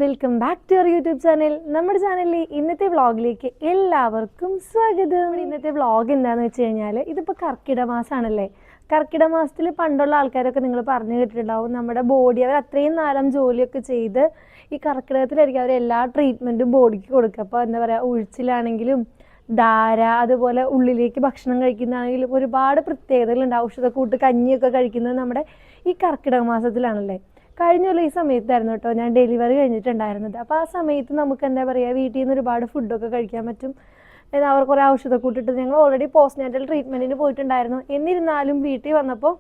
Welcome back to our YouTube channel. നമ്മുടെ ചാനലിലെ ഇന്നത്തെ വ്ളോഗിലേക്ക് എല്ലാവർക്കും സ്വാഗതം. ഇന്നത്തെ വ്ളോഗ് എന്താണെന്ന് വെച്ച് കഴിഞ്ഞാൽ, ഇതിപ്പോൾ കർക്കിടക മാസമാണല്ലേ. കർക്കിടക മാസത്തിൽ പണ്ടുള്ള ആൾക്കാരൊക്കെ നിങ്ങൾ പറഞ്ഞു കേട്ടിട്ടുണ്ടാവും, നമ്മുടെ ബോഡി അവർ അത്രയും നാലം ജോലിയൊക്കെ ചെയ്ത് ഈ കർക്കിടകത്തിലായിരിക്കും അവർ എല്ലാ ട്രീറ്റ്മെൻറ്റും ബോഡിക്ക് കൊടുക്കുക. അപ്പോൾ എന്താ പറയുക, ഉഴിച്ചിലാണെങ്കിലും ധാര, അതുപോലെ ഉള്ളിലേക്ക് ഭക്ഷണം കഴിക്കുന്നതാണെങ്കിലും ഒരുപാട് പ്രത്യേകതകളുണ്ട്. ഔഷധക്കൂട്ട് കഞ്ഞിയൊക്കെ കഴിക്കുന്നത് നമ്മുടെ ഈ കർക്കിടക മാസത്തിലാണല്ലേ. കഴിഞ്ഞ ഈ സമയത്തായിരുന്നു കേട്ടോ ഞാൻ ഡെലിവറി കഴിഞ്ഞിട്ടുണ്ടായിരുന്നത്. അപ്പോൾ ആ സമയത്ത് നമുക്ക് എന്താ പറയുക, വീട്ടിൽ നിന്ന് ഒരുപാട് ഫുഡൊക്കെ കഴിക്കാൻ പറ്റും. അവർ കുറേ ഔഷധക്കൂട്ടിട്ട് ഞങ്ങൾ ഓൾറെഡി പോസ്റ്റ്നാറ്റൽ ട്രീറ്റ്മെൻറ്റിന് പോയിട്ടുണ്ടായിരുന്നു. എന്നിരുന്നാലും വീട്ടിൽ വന്നപ്പോൾ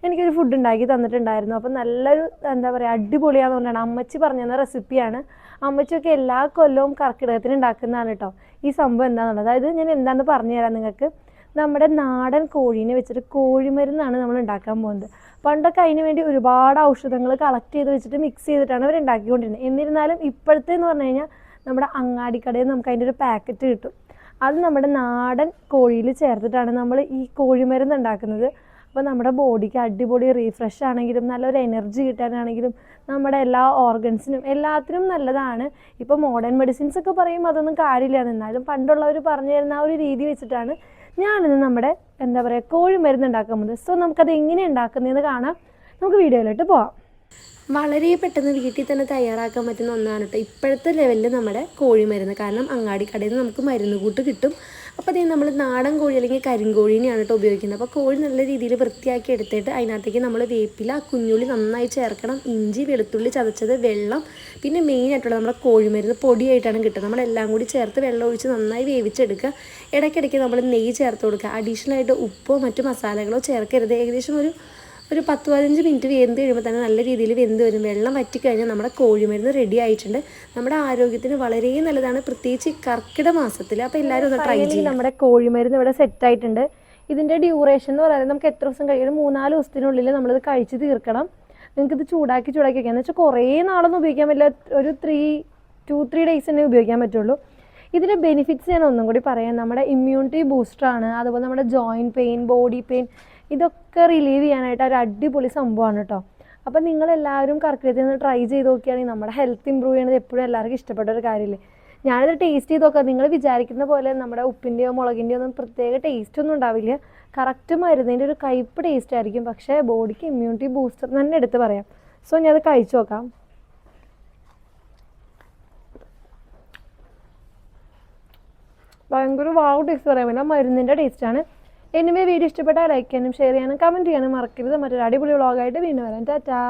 എനിക്കൊരു ഫുഡ് ഉണ്ടാക്കി തന്നിട്ടുണ്ടായിരുന്നു. അപ്പോൾ നല്ലൊരു എന്താ പറയുക, അടിപൊളിയാന്ന് പറഞ്ഞാണ് അമ്മച്ചി പറഞ്ഞു തന്ന റെസിപ്പിയാണ്. അമ്മച്ചിയൊക്കെ എല്ലാ കൊല്ലവും കർക്കിടകത്തിന് ഉണ്ടാക്കുന്നതാണ് കേട്ടോ ഈ സംഭവം എന്താണെന്നുള്ളത്. അതായത് ഞാൻ എന്താണെന്ന് പറഞ്ഞു തരാം നിങ്ങൾക്ക്. നമ്മുടെ നാടൻ കോഴീനെ വെച്ചിട്ട് കോഴിമരുന്നാണ് നമ്മൾ ഉണ്ടാക്കാൻ പോകുന്നത്. പണ്ടൊക്കെ അതിന് വേണ്ടി ഒരുപാട് ഔഷധങ്ങൾ കളക്ട് ചെയ്ത് വെച്ചിട്ട് മിക്സ് ചെയ്തിട്ടാണ് അവർ ഉണ്ടാക്കിക്കൊണ്ടിരുന്നത്. എന്നിരുന്നാലും ഇപ്പോഴത്തെ എന്ന് പറഞ്ഞു കഴിഞ്ഞാൽ നമ്മുടെ അങ്ങാടിക്കടയിൽ നമുക്ക് അതിൻ്റെ ഒരു പാക്കറ്റ് കിട്ടും. അത് നമ്മുടെ നാടൻ കോഴിയിൽ ചേർത്തിട്ടാണ് നമ്മൾ ഈ കോഴിമരുന്ന് ഉണ്ടാക്കുന്നത്. അപ്പോൾ നമ്മുടെ ബോഡിക്ക് അടിപൊളി റീഫ്രഷ് ആണെങ്കിലും നല്ലൊരു എനർജി കിട്ടാനാണെങ്കിലും നമ്മുടെ എല്ലാ ഓർഗൻസിനും എല്ലാത്തിനും നല്ലതാണ്. ഇപ്പോൾ മോഡേൺ മെഡിസിൻസ് ഒക്കെ പറയും അതൊന്നും കാര്യമില്ല, എന്നാലും പണ്ടുള്ളവർ പറഞ്ഞു തരുന്ന ആ ഒരു രീതി വെച്ചിട്ടാണ് ഞാനിന്ന് നമ്മുടെ എന്താ പറയുക കോഴിമരുന്ന് ഉണ്ടാക്കാൻ പോകുന്നത്. സോ നമുക്കത് എങ്ങനെ ഉണ്ടാക്കുന്നതെന്ന് കാണാം. നമുക്ക് വീഡിയോയിലോട്ട് പോവാം. വളരെ പെട്ടെന്ന് വീട്ടിൽ തന്നെ തയ്യാറാക്കാൻ പറ്റുന്ന ഒന്നാണ് കേട്ടോ ഇപ്പോഴത്തെ ലെവലിൽ നമ്മുടെ കോഴിമരുന്ന്. കാരണം അങ്ങാടിക്കടയിൽ നിന്ന് നമുക്ക് മരുന്ന് കൂട്ട് കിട്ടും. അപ്പോൾ അതേ നമ്മൾ നാടൻ കോഴി അല്ലെങ്കിൽ കരിങ്കോഴീനെയാണ് കേട്ടോ ഉപയോഗിക്കുന്നത്. അപ്പോൾ കോഴി നല്ല രീതിയിൽ വൃത്തിയാക്കി എടുത്തിട്ട് അതിനകത്തേക്ക് നമ്മൾ വേപ്പില, കുഞ്ഞുള്ളി നന്നായി ചേർക്കണം, ഇഞ്ചി, വെളുത്തുള്ളി ചതച്ചത്, വെള്ളം, പിന്നെ മെയിനായിട്ടുള്ള നമ്മുടെ കോഴിമരുന്ന് പൊടിയായിട്ടാണ് കിട്ടുന്നത്. നമ്മളെല്ലാം കൂടി ചേർത്ത് വെള്ളം ഒഴിച്ച് നന്നായി വേവിച്ചെടുക്കുക. ഇടയ്ക്കിടയ്ക്ക് നമ്മൾ നെയ്യ് ചേർത്ത് കൊടുക്കുക. അഡീഷണലായിട്ട് ഉപ്പോ മറ്റു മസാലകളോ ചേർക്കരുത്. ഏകദേശം ഒരു 10-15 മിനിറ്റ് വെന്ത് കഴിയുമ്പോൾ തന്നെ നല്ല രീതിയിൽ വെന്ത് വരും. വെള്ളം വറ്റിക്കഴിഞ്ഞാൽ നമ്മുടെ കോഴിമരുന്ന് റെഡി ആയിട്ടുണ്ട്. നമ്മുടെ ആരോഗ്യത്തിന് വളരെ നല്ലതാണ്, പ്രത്യേകിച്ച് കർക്കിടക മാസത്തിൽ. അപ്പോൾ എല്ലാവരും ഒന്ന് ട്രൈ ചെയ്യും. നമ്മുടെ കോഴിമരുന്ന് ഇവിടെ സെറ്റായിട്ടുണ്ട്. ഇതിൻ്റെ ഡ്യൂറേഷൻ എന്ന് പറയുന്നത് നമുക്ക് എത്ര ദിവസം കഴിയും, 3-4 ദിവസത്തിനുള്ളിൽ നമ്മളിത് കഴിച്ച് തീർക്കണം. നിങ്ങൾക്കിത് ചൂടാക്കി വയ്ക്കുക. എന്ന് വെച്ചാൽ കുറേ നാളൊന്നും ഉപയോഗിക്കാൻ പറ്റില്ല, ഒരു 2-3 ഡേയ്സ് തന്നെ ഉപയോഗിക്കാൻ പറ്റുള്ളൂ. ഇതിൻ്റെ ബെനിഫിറ്റ്സ് ഞാൻ ഒന്നും കൂടി പറയാം. നമ്മുടെ ഇമ്മ്യൂണിറ്റി ബൂസ്റ്ററാണ്. അതുപോലെ നമ്മുടെ ജോയിൻറ്റ് പെയിൻ, ബോഡി പെയിൻ ഇതൊക്കെ റിലീവ് ചെയ്യാനായിട്ട് ഒരു അടിപൊളി സംഭവമാണ് കേട്ടോ. അപ്പോൾ നിങ്ങളെല്ലാവരും കർക്കിടകത്തിൽ നിന്ന് ട്രൈ ചെയ്ത് നോക്കുകയാണെങ്കിൽ നമ്മുടെ ഹെൽത്ത് ഇമ്പ്രൂവ് ചെയ്യണത് എപ്പോഴും എല്ലാവർക്കും ഇഷ്ടപ്പെട്ട ഒരു കാര്യമില്ലേ. ഞാനിത് ടേസ്റ്റ് ചെയ്ത് നോക്കാം. നിങ്ങൾ വിചാരിക്കുന്ന പോലെ നമ്മുടെ ഉപ്പിൻ്റെയോ മുളകിൻ്റെയോ ഒന്നും പ്രത്യേക ടേസ്റ്റ് ഒന്നും ഉണ്ടാവില്ല. കറക്റ്റ് മരുന്നിൻ്റെ ഒരു കയ്പ്പ് ടേസ്റ്റ് ആയിരിക്കും. പക്ഷേ ബോഡിക്ക് ഇമ്മ്യൂണിറ്റി ബൂസ്റ്റർ തന്നെ എടുത്ത് പറയാം. സോ ഞാൻ അത് കഴിച്ചു നോക്കാം. ഭയങ്കര വാവ് ടേസ്റ്റ് പറയാൻ പറ്റില്ല, മരുന്നിൻ്റെ ടേസ്റ്റാണ്. എനിവേ വീഡിയോ ഇഷ്ടപ്പെട്ടാൽ ലൈക്ക് ചെയ്യാനും ഷെയർ ചെയ്യാനും കമൻറ്റ് ചെയ്യാനും മറക്കരുത്. മറ്റൊരു അടിപൊളി വ്ളോഗായിട്ട് വീണ്ടും വരാം. ടാറ്റാ.